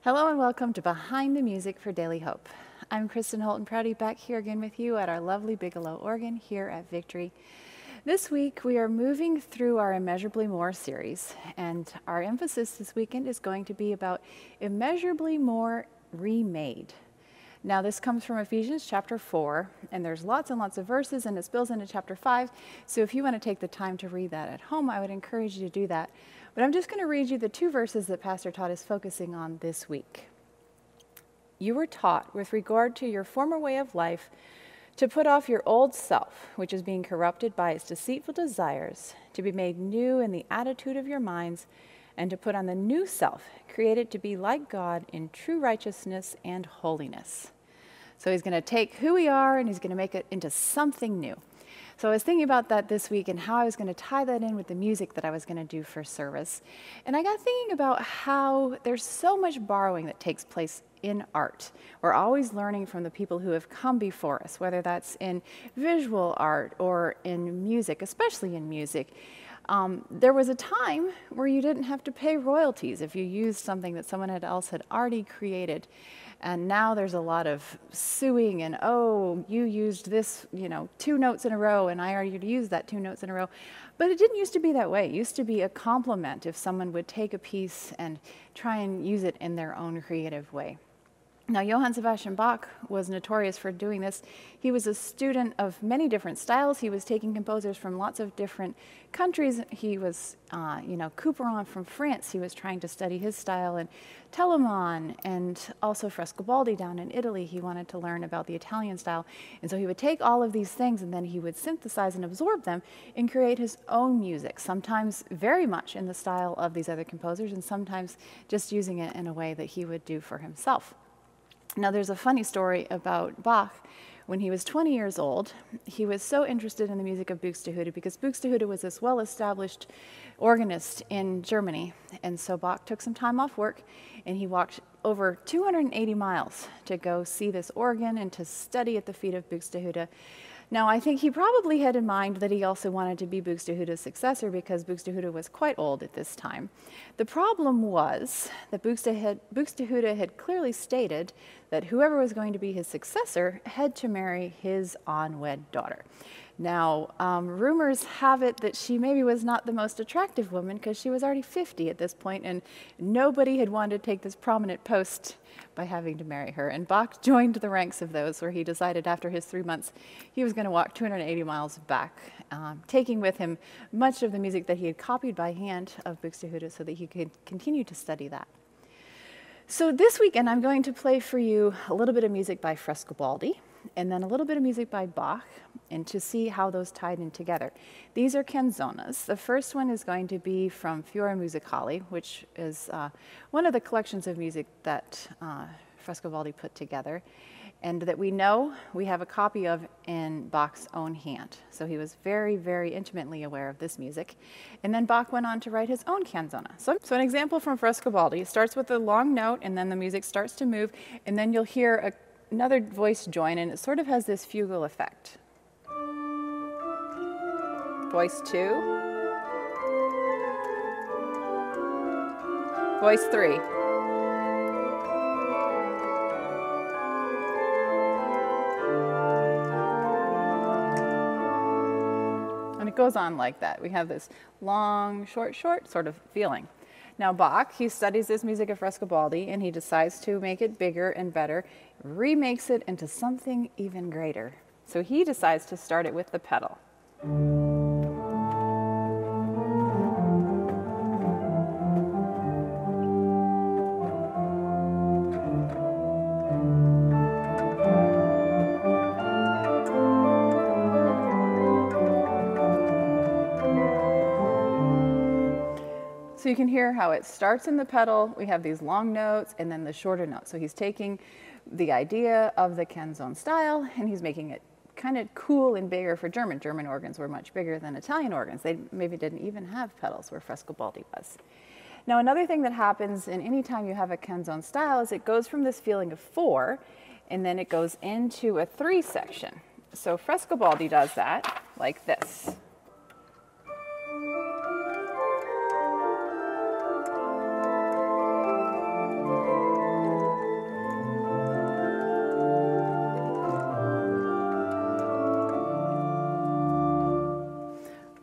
Hello and welcome to Behind the Music for Daily Hope. I'm Kristin, Holton, Prouty, back here again with you at our lovely Bigelow organ here at Victory. This week we are moving through our Immeasurably More series, and our emphasis this weekend is going to be about Immeasurably More Remade. Now this comes from Ephesians chapter 4, and there's lots and lots of verses, and it spills into chapter 5, so if you want to take the time to read that at home, I would encourage you to do that. But I'm just going to read you the two verses that Pastor Todd is focusing on this week. You were taught, with regard to your former way of life, to put off your old self, which is being corrupted by its deceitful desires, to be made new in the attitude of your minds, and to put on the new self, created to be like God in true righteousness and holiness. So he's going to take who we are and he's going to make it into something new. So I was thinking about that this week and how I was going to tie that in with the music that I was going to do for service. And I got thinking about how there's so much borrowing that takes place in art. We're always learning from the people who have come before us, whether that's in visual art or in music, especially in music. There was a time where you didn't have to pay royalties if you used something that someone else had already created. And now there's a lot of suing and, oh, you used this, 2 notes in a row, and I already used that 2 notes in a row. But it didn't used to be that way. It used to be a compliment if someone would take a piece and try and use it in their own creative way. Now, Johann Sebastian Bach was notorious for doing this. He was a student of many different styles. He was taking composers from lots of different countries. He was, Couperin from France. He was trying to study his style, and Telemann, and also Frescobaldi down in Italy. He wanted to learn about the Italian style. And so he would take all of these things and then he would synthesize and absorb them and create his own music, sometimes very much in the style of these other composers and sometimes just using it in a way that he would do for himself. Now, there's a funny story about Bach. When he was 20 years old, he was so interested in the music of Buxtehude because Buxtehude was this well-established organist in Germany. And so Bach took some time off work and he walked over 280 miles to go see this organ and to study at the feet of Buxtehude. Now, I think he probably had in mind that he also wanted to be Buxtehude's successor because Buxtehude was quite old at this time. The problem was that Buxtehude had clearly stated that whoever was going to be his successor had to marry his unwed daughter. Now, rumors have it that she maybe was not the most attractive woman because she was already 50 at this point, and nobody had wanted to take this prominent post by having to marry her. And Bach joined the ranks of those, where he decided after his 3 months he was going to walk 280 miles back, taking with him much of the music that he had copied by hand of Buxtehude so that he could continue to study that. So this weekend I'm going to play for you a little bit of music by Frescobaldi, and then a little bit of music by Bach, and to see how those tied in together. These are canzonas. The first one is going to be from Fiora Musicali, which is one of the collections of music that Frescobaldi put together, and that we have a copy of in Bach's own hand. So he was very, very intimately aware of this music. And then Bach went on to write his own canzona. So an example from Frescobaldi starts with a long note, and then the music starts to move, and then you'll hear another voice join, and it sort of has this fugal effect. Voice 2. Voice 3. And it goes on like that. We have this long, short, short sort of feeling. Now Bach, he studies this music of Frescobaldi and he decides to make it bigger and better, remakes it into something even greater. So he decides to start it with the pedal. So you can hear how it starts in the pedal, we have these long notes, and then the shorter notes. So he's taking the idea of the canzone style, and he's making it kind of cool and bigger for German. German organs were much bigger than Italian organs. They maybe didn't even have pedals where Frescobaldi was. Now, another thing that happens in any time you have a canzone style is it goes from this feeling of 4, and then it goes into a 3 section. So Frescobaldi does that like this.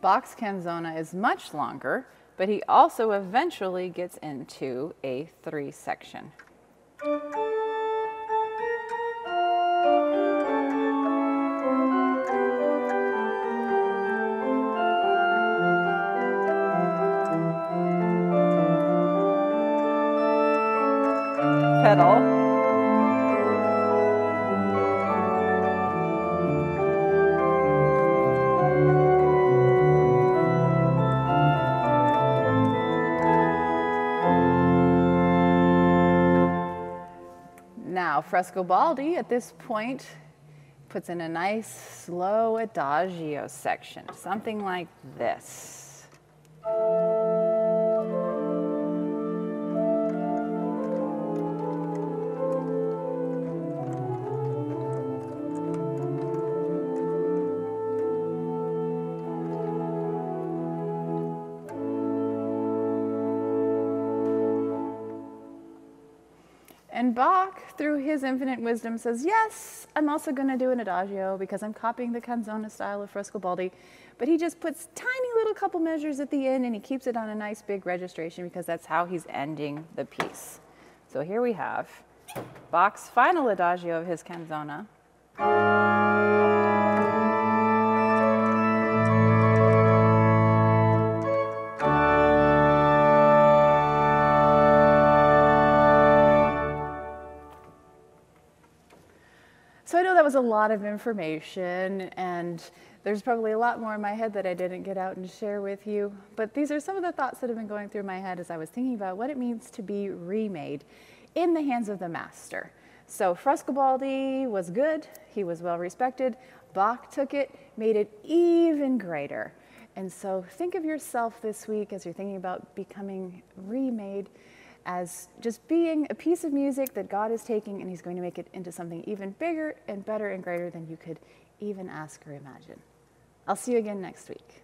Bach's Canzona is much longer, but he also eventually gets into a 3-section. Pedal. Now, Frescobaldi at this point puts in a nice slow adagio section, something like this. And Bach, through his infinite wisdom, says, yes, I'm also going to do an adagio because I'm copying the Canzona style of Frescobaldi, but he just puts tiny little couple measures at the end and he keeps it on a nice big registration because that's how he's ending the piece. So here we have Bach's final adagio of his Canzona. So I know that was a lot of information, and there's probably a lot more in my head that I didn't get out and share with you, but these are some of the thoughts that have been going through my head as I was thinking about what it means to be remade in the hands of the master. So Frescobaldi was good, he was well respected. Bach took it, made it even greater. And so think of yourself this week as you're thinking about becoming remade as just being a piece of music that God is taking and he's going to make it into something even bigger and better and greater than you could even ask or imagine. I'll see you again next week.